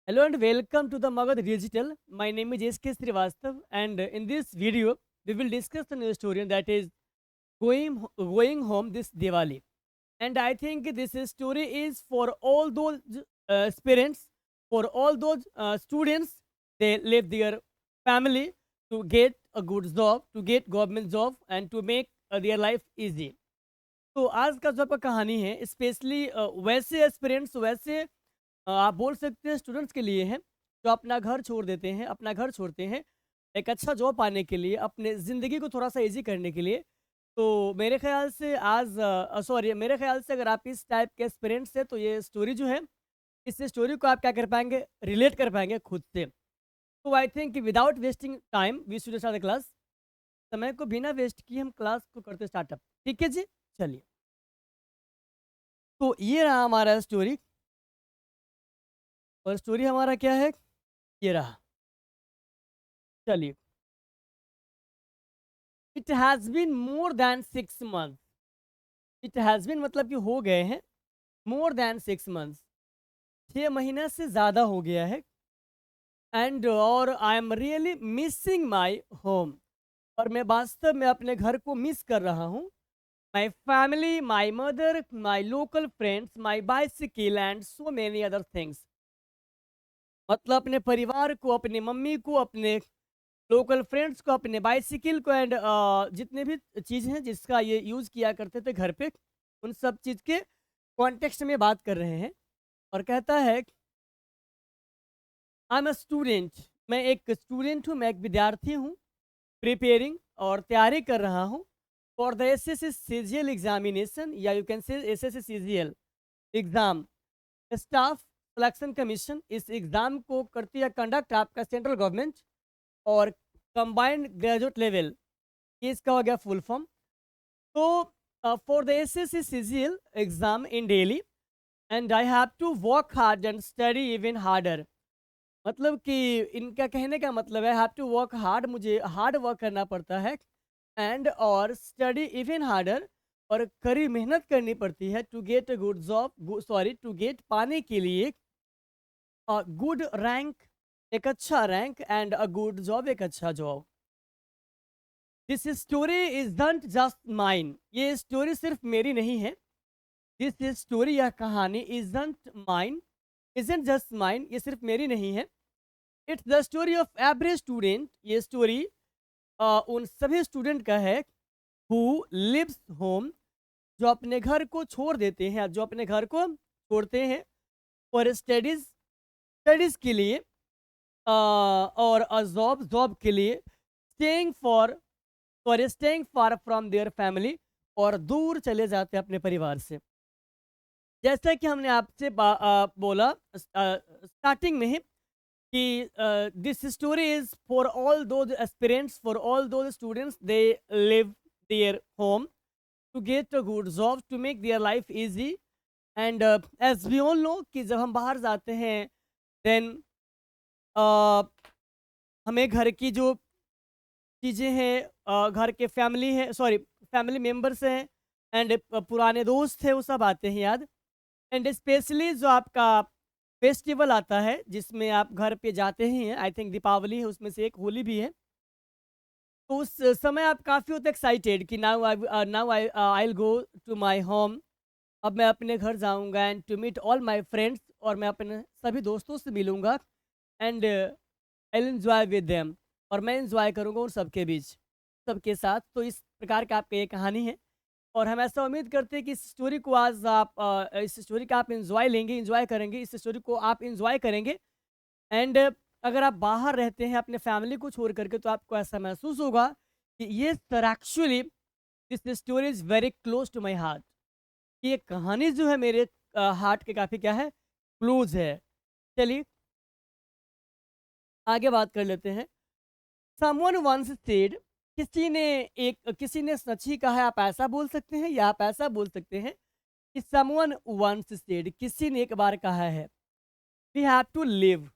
Hello and welcome to the Magad Digital. My name is SK Srivastav, and in this video, we will discuss a new story that is going home this Diwali. And I think this story is for all those parents, for all those students. They leave their family to get a good job, to get government job, and to make their life easy. तो आज का जो आपका कहानी है specially वैसे aspirants वैसे आप बोल सकते हैं स्टूडेंट्स के लिए हैं जो अपना घर छोड़ देते हैं, अपना घर छोड़ते हैं एक अच्छा जॉब पाने के लिए, अपने ज़िंदगी को थोड़ा सा इजी करने के लिए। तो मेरे ख्याल से आज सॉरी मेरे ख्याल से अगर आप इस टाइप के एस्पिरेंट्स हैं तो ये स्टोरी जो है, इस स्टोरी को आप क्या कर पाएंगे, रिलेट कर पाएंगे खुद से। तो I think without wasting time we should start the class. समय को बिना वेस्ट किए हम क्लास को करते स्टार्टअप। ठीक है जी, चलिए। तो ये रहा हमारा स्टोरी, और स्टोरी हमारा क्या है, ये रहा। चलिए। It has been more than 6 month. It has been मतलब कि हो गए हैं, मोर देन 6 मंथ्स, 6 महीना से ज़्यादा हो गया है। एंड और I am really missing my home, और मैं वास्तव में अपने घर को मिस कर रहा हूँ। My family, my mother, my local friends, my bicycle and so many other things. मतलब अपने परिवार को, अपनी मम्मी को, अपने लोकल फ्रेंड्स को, अपने बाइसिकल को, एंड जितने भी चीज़ हैं जिसका ये यूज़ किया करते थे घर पे, उन सब चीज़ के कॉन्टेक्स्ट में बात कर रहे हैं। और कहता है, आई एम अ स्टूडेंट, मैं एक स्टूडेंट हूँ, मैं एक विद्यार्थी हूँ, प्रिपेयरिंग और तैयारी कर रहा हूँ for the S S C G L examination, या you can say S S C G L exam. Staff selection commission इस एग्ज़ाम को करती है कंडक्ट आपका सेंट्रल गवर्नमेंट, और कंबाइंड ग्रेजुएट लेवल, ये इसका हो गया फुल फॉर्म। तो for the S S C C G L exam in daily, and I have to work hard and study even harder. मतलब कि इनका कहने का मतलब है हैव टू वर्क हार्ड, मुझे हार्ड वर्क करना पड़ता है, एंड और स्टडी इवन हार्डर, और कड़ी मेहनत करनी पड़ती है to get a good job, sorry to get पाने के लिए गुड रैंक, एक अच्छा rank, and a good job, एक अच्छा job. This story is not just mine, ये स्टोरी सिर्फ मेरी नहीं है। दिस स्टोरी, यह कहानी is not mine, isn't just mine, ये सिर्फ मेरी नहीं है। It's the story of every student, ये स्टोरी उन सभी स्टूडेंट का है हु लिव्स होम, जो अपने घर को छोड़ देते हैं, जो अपने घर को छोड़ते हैं फॉर स्टडीज, स्टडीज के लिए, और जॉब, जॉब के लिए, staying for, sorry staying far from their family, और दूर चले जाते हैं अपने परिवार से। जैसा कि हमने आपसे बोला स्टार्टिंग में ही कि this story is for all those aspirants, for all those students they live their home to get a good job, to make their life easy. And as we all know कि जब हम बाहर जाते हैं then हमें घर की जो चीज़ें हैं, घर के फैमिली है, सॉरी फैमिली मेम्बर्स हैं, एंड पुराने दोस्त हैं, वो सब आते हैं याद। एंड स्पेशली जो आपका फेस्टिवल आता है जिसमें आप घर पे जाते ही हैं, आई थिंक दीपावली है, उसमें से एक होली भी है। तो उस समय आप काफ़ी होते एक्साइटेड कि now I will go to my home, अब मैं अपने घर जाऊंगा, and to meet all my friends, और मैं अपने सभी दोस्तों से मिलूंगा, and I will enjoy with them, और मैं एंजॉय करूंगा उन सबके बीच, सबके साथ। तो इस प्रकार का आपका ये कहानी है, और हम ऐसा उम्मीद करते हैं कि इस स्टोरी को आज आप इस स्टोरी का आप एंजॉय लेंगे, एंजॉय करेंगे, इस स्टोरी को आप एंजॉय करेंगे। एंड अगर आप बाहर रहते हैं अपने फैमिली को छोड़ करके, तो आपको ऐसा महसूस होगा कि ये sir actually this story is very close to my heart, ये कहानी जो है मेरे हार्ट के काफ़ी क्या है, क्लोज है। चलिए आगे बात कर लेते हैं। समवन वंस सेड, किसी ने सच ही कहा है, आप ऐसा बोल सकते हैं या आप ऐसा बोल सकते हैं कि समवन वंस सेड, किसी ने एक बार कहा है, वी हैव टू लिव,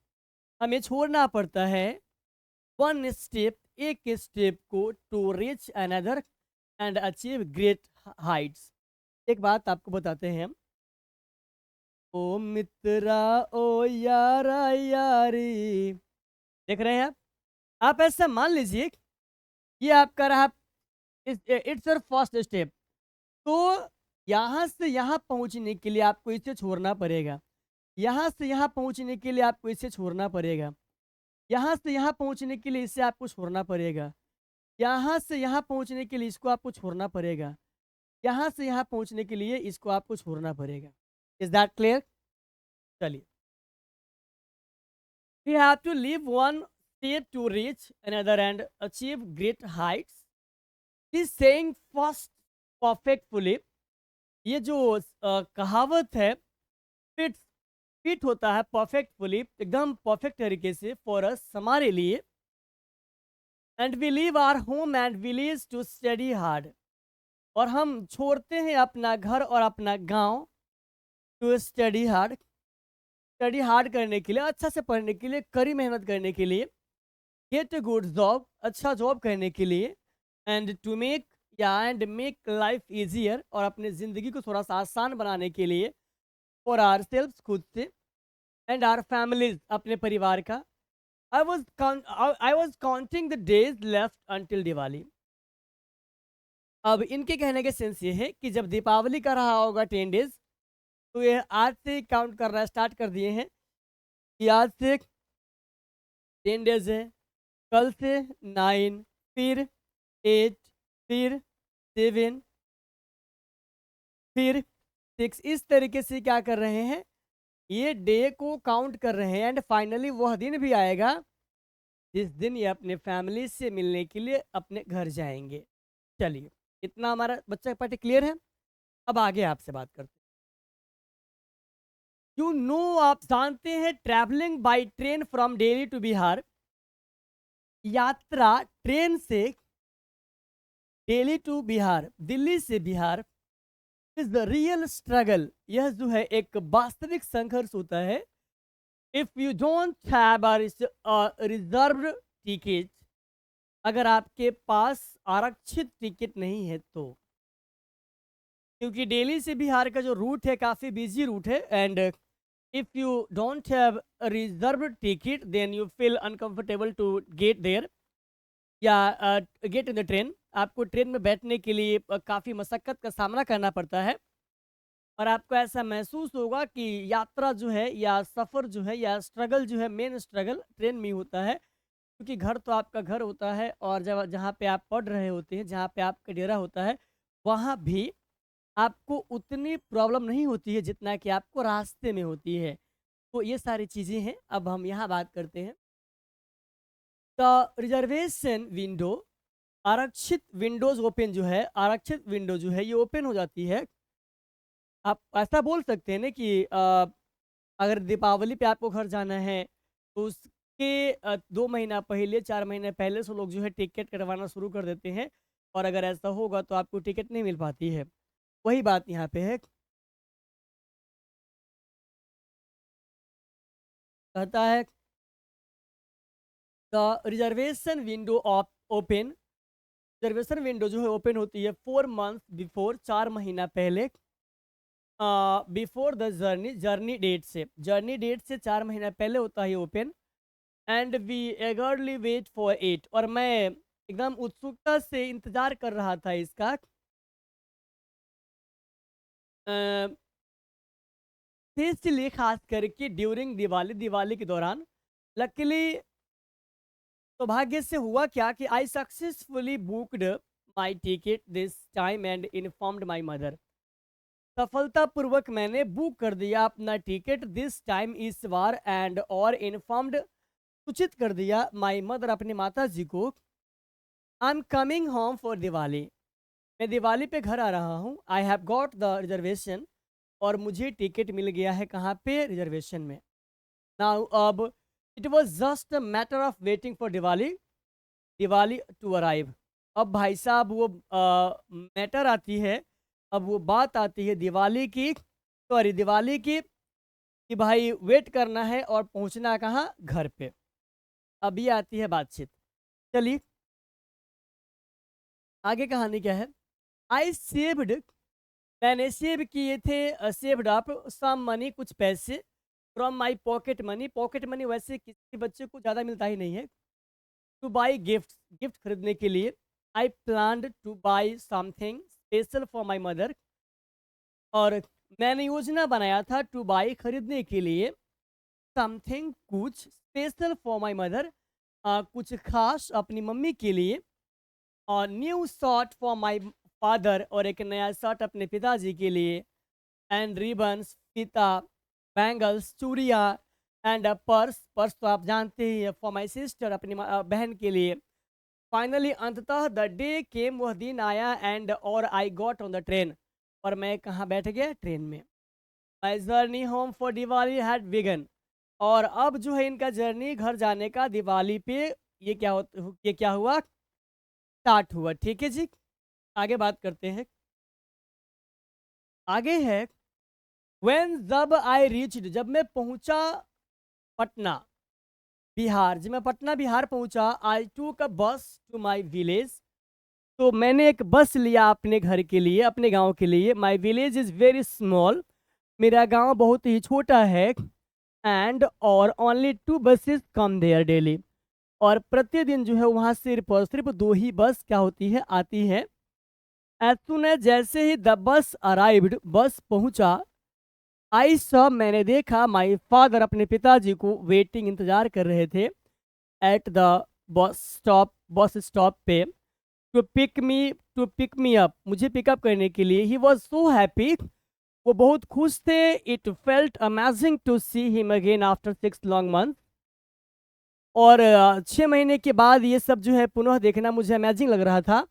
हमें छोड़ना पड़ता है, वन स्टेप, एक स्टेप को, to reach another and achieve great heights. एक बात आपको बताते हैं हम, ओ मित्रा ओ यारा यारी। देख रहे हैं आप ऐसा मान लीजिए ये आपका रहा, इट्स योर फर्स्ट स्टेप। तो यहाँ से यहाँ पहुँचने के लिए आपको इसे छोड़ना पड़ेगा, यहाँ से यहाँ पहुँचने के लिए आपको इसे छोड़ना पड़ेगा, यहाँ से यहाँ पहुँचने के लिए इसे आपको छोड़ना पड़ेगा, यहाँ से यहाँ पहुँचने के लिए इसको आपको छोड़ना पड़ेगा, यहाँ से यहाँ पहुँचने के लिए इसको आपको छोड़ना पड़ेगा। Is that clear? चलिए, we have to leave one step to reach another and achieve great heights. This saying first perfectfully, ये जो कहावत है, फिट फिट होता है परफेक्टफुली, एकदम परफेक्ट तरीके से फॉर अस, हमारे लिए। And we leave our home and village to study hard, और हम छोड़ते हैं अपना घर और अपना गांव टू स्टडी हार्ड करने के लिए, अच्छा से पढ़ने के लिए, कड़ी मेहनत करने के लिए, गेट अ गुड जॉब, अच्छा जॉब करने के लिए, and to make make life easier, और अपने ज़िंदगी को थोड़ा सा आसान बनाने के लिए, फॉर आवर सेल्फ, खुद से, एंड आवर फैमिलीज, अपने परिवार का। I was counting the days left until Diwali. अब इनके कहने के सेंस ये है कि जब दीपावली का रहा होगा 10 डेज, तो ये आज से काउंट करना स्टार्ट कर दिए हैं कि आज से 10 डेज है, कल से 9, फिर 8, फिर 7, फिर 6, इस तरीके से क्या कर रहे हैं, ये डे को काउंट कर रहे हैं। एंड फाइनली वह दिन भी आएगा जिस दिन ये अपने फैमिली से मिलने के लिए अपने घर जाएंगे। चलिए, इतना हमारा बच्चा पार्टी क्लियर है। अब आगे आपसे बात करते हैं। आप जानते हैं, travelling by train from Delhi to Bihar, यात्रा ट्रेन से दिल्ली टू बिहार, दिल्ली से Bihar, is the real struggle, यह जो है एक वास्तविक संघर्ष होता है। If you don't have reserved ticket, अगर आपके पास आरक्षित टिकट नहीं है तो, क्योंकि दिल्ली से बिहार का जो रूट है काफ़ी बिजी रूट है, and if you don't have reserved ticket then you feel uncomfortable to get there, या गेट इन द ट्रेन, आपको ट्रेन में बैठने के लिए काफ़ी मशक्क़त का सामना करना पड़ता है, और आपको ऐसा महसूस होगा कि यात्रा जो है या सफ़र जो है या स्ट्रगल जो है, मेन स्ट्रगल ट्रेन में ही होता है। क्योंकि घर तो आपका घर होता है, और जब जहाँ पे आप पढ़ रहे होते हैं, जहाँ पे आपका डेरा होता है, वहाँ भी आपको उतनी प्रॉब्लम नहीं होती है जितना कि आपको रास्ते में होती है। तो ये सारी चीज़ें हैं। अब हम यहाँ बात करते हैं द रिजर्वेशन विंडो, आरक्षित विंडोज ओपन जो है, आरक्षित विंडो जो है ये ओपन हो जाती है। आप ऐसा बोल सकते हैं ना कि अगर दीपावली पे आपको घर जाना है, तो उसके 2 महीना पहले, 4 महीने पहले से लोग जो है टिकट कटवाना शुरू कर देते हैं, और अगर ऐसा होगा तो आपको टिकट नहीं मिल पाती है। वही बात यहाँ पे है, कहता है the reservation window of open, reservation window जो है ओपन होती है 4 मंथ बिफोर, 4 महीना पहले, बिफोर द जर्नी डेट से, जर्नी डेट से 4 महीना पहले होता है open. And we eagerly wait for it, और मैं एकदम उत्सुकता से इंतजार कर रहा था इसका, स्पेशली खास करके ड्यूरिंग दिवाली, दिवाली के दौरान। लकीली, सौभाग्य से हुआ क्या कि I successfully booked my ticket this time and informed my mother, सफलतापूर्वक मैंने बुक कर दिया अपना टिकट दिस टाइम, इस बार, एंड और इन्फॉर्म्ड, सूचित कर दिया, माई मदर, अपनी माता जी को, I am coming home for Diwali, मैं दिवाली पे घर आ रहा हूँ, I have got the reservation, और मुझे टिकट मिल गया है, कहाँ पे, रिजर्वेशन में। नाउ अब it was just a matter of waiting for Diwali, Diwali to arrive. अब भाई साहब वो मैटर आती है, अब वो बात आती है दिवाली की, सॉरी दिवाली की, कि भाई वेट करना है और पहुंचना कहाँ, घर पे। अब ये आती है बातचीत। चलिए आगे कहानी क्या है। आई सेव्ड मैंने सेव किए थे, सेव्ड अप सम मनी, कुछ पैसे from my pocket money. Pocket money वैसे किसी बच्चे को ज़्यादा मिलता ही नहीं है। टू बाई गिफ्ट, गिफ्ट खरीदने के लिए। I planned to buy something special for my mother. और मैंने योजना बनाया था टू बाई खरीदने के लिए समथिंग कुछ स्पेशल फॉर माई मदर, कुछ खास अपनी मम्मी के लिए। और new shirt for my father, और एक नया शर्ट अपने पिताजी के लिए। एंड रिबन्स, फीता, बैंगल्स, चूड़ियाँ, एंड पर्स, पर्स तो आप जानते ही है, फॉर माई सिस्टर, अपनी बहन के लिए। फाइनली अंततः द डे केम, वह दिन आया, एंड और I got on the train, और मैं कहाँ बैठ गया, ट्रेन में। My journey home for Diwali had begun, और अब जो है इनका जर्नी घर जाने का दिवाली पे ये क्या हुआ, स्टार्ट हुआ। ठीक है जी, आगे बात करते हैं। आगे है व्हेन, जब आई रीच्ड, जब मैं पहुंचा पटना बिहार, जब मैं पटना बिहार पहुंचा, आई टूक अ बस टू माई विलेज। तो मैंने एक बस लिया अपने घर के लिए, अपने गांव के लिए। My village is very small, मेरा गांव बहुत ही छोटा है। एंड और only 2 buses come their daily, और प्रतिदिन जो है वहाँ सिर्फ और सिर्फ 2 ही बस क्या होती है, आती है। एज सुन एज, जैसे ही द बस अराइव्ड, बस पहुंचा, आई सॉ, मैंने देखा, माई फादर, अपने पिताजी को वेटिंग, इंतजार कर रहे थे, एट द बस स्टॉप पे, टू पिक मी अप, मुझे पिकअप करने के लिए। ही वॉज सो हैप्पी, वो बहुत खुश थे। It felt amazing to see him again after 6 long month, और 6 महीने के बाद ये सब जो है पुनः देखना मुझे अमेजिंग लग रहा था।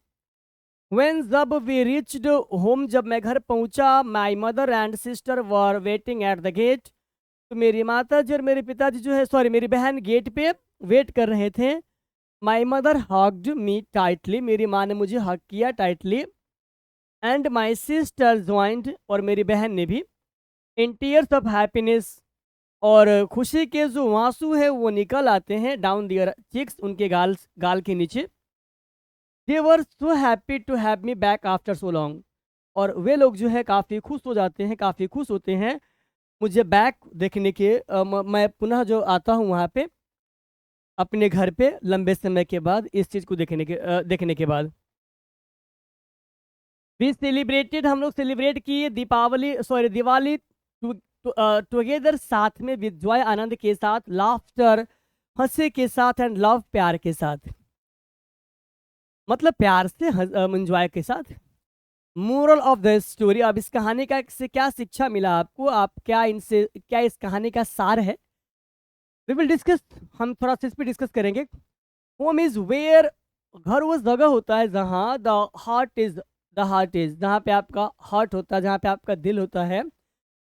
When, जब वी रिच्ड होम, जब मैं घर पहुंचा, my mother and sister were waiting at the gate, तो मेरी माता जी और मेरे पिताजी जो है, सॉरी, मेरी बहन गेट पे वेट कर रहे थे। My mother hugged me tightly, मेरी माँ ने मुझे हग किया tightly. And my sister joined, और मेरी बहन ने भी। इन टीयर्स ऑफ हैप्पीनेस, और खुशी के जो आंसू है वो निकल आते हैं, डाउन दियर चिक्स, उनके गाल के नीचे। They were so happy to have me back after so long, और वे लोग जो है काफ़ी खुश हो जाते हैं, काफ़ी खुश होते हैं मुझे बैक देखने के, मैं पुनः जो आता हूँ वहाँ पे अपने घर पे लंबे समय के बाद, इस चीज़ को देखने के बाद। वी सेलिब्रेटेड, हम लोग सेलिब्रेट किए दिवाली टुगेदर, साथ में, विद जॉय, आनंद के साथ, लाफ्टर, हंसे के साथ, एंड लव, प्यार के साथ, मतलब प्यार से, एंजॉय के साथ। मोरल ऑफ द स्टोरी, अब इस कहानी का से क्या शिक्षा मिला आपको, आप क्या इस कहानी का सार है, वी विल डिस्कस, हम थोड़ा सा इस पर डिस्कस करेंगे। होम इज वेयर, घर वो जगह होता है जहाँ द हार्ट इज, जहाँ पे आपका हार्ट होता है, जहाँ पे आपका दिल होता है।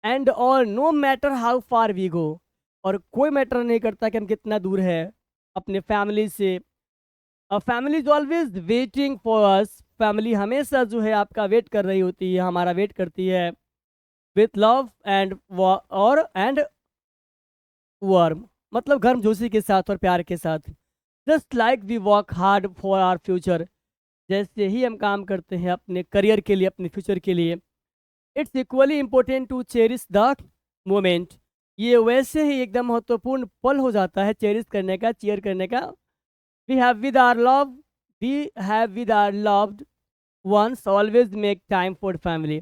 एंड और no matter how far we go, और कोई मैटर नहीं करता कि हम कितना दूर है अपने फैमिली से। Family is always waiting for us, family हमेशा जो है आपका वेट कर रही होती है, हमारा वेट करती है। विथ लव एंड वार्म, मतलब गर्मजोशी के साथ और प्यार के साथ। Just like we work hard for our future, जैसे ही हम काम करते हैं अपने करियर के लिए, अपने फ्यूचर के लिए। It's equally important to cherish the moment, ये वैसे ही एकदम महत्वपूर्ण पल हो जाता है चेरिश करने का, चेयर करने का। We have with our loved ones always make time for family,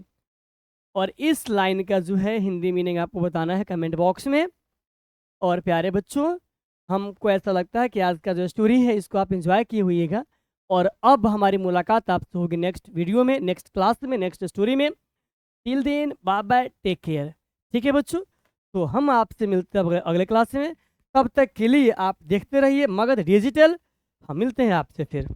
और इस लाइन का जो है हिंदी मीनिंग आपको बताना है कमेंट बॉक्स में। और प्यारे बच्चों, हमको ऐसा लगता है कि आज का जो स्टोरी है इसको आप एंजॉय किए हुईएगा, और अब हमारी मुलाकात आपसे होगी नेक्स्ट वीडियो में, नेक्स्ट क्लास में, नेक्स्ट स्टोरी में। Till then, bye bye, take care. ठीक है बच्चों, तो हम आपसे मिलते हैं अगले क्लास में। तब तक के लिए आप देखते रहिए मगध डिजिटल, हम मिलते हैं आपसे फिर।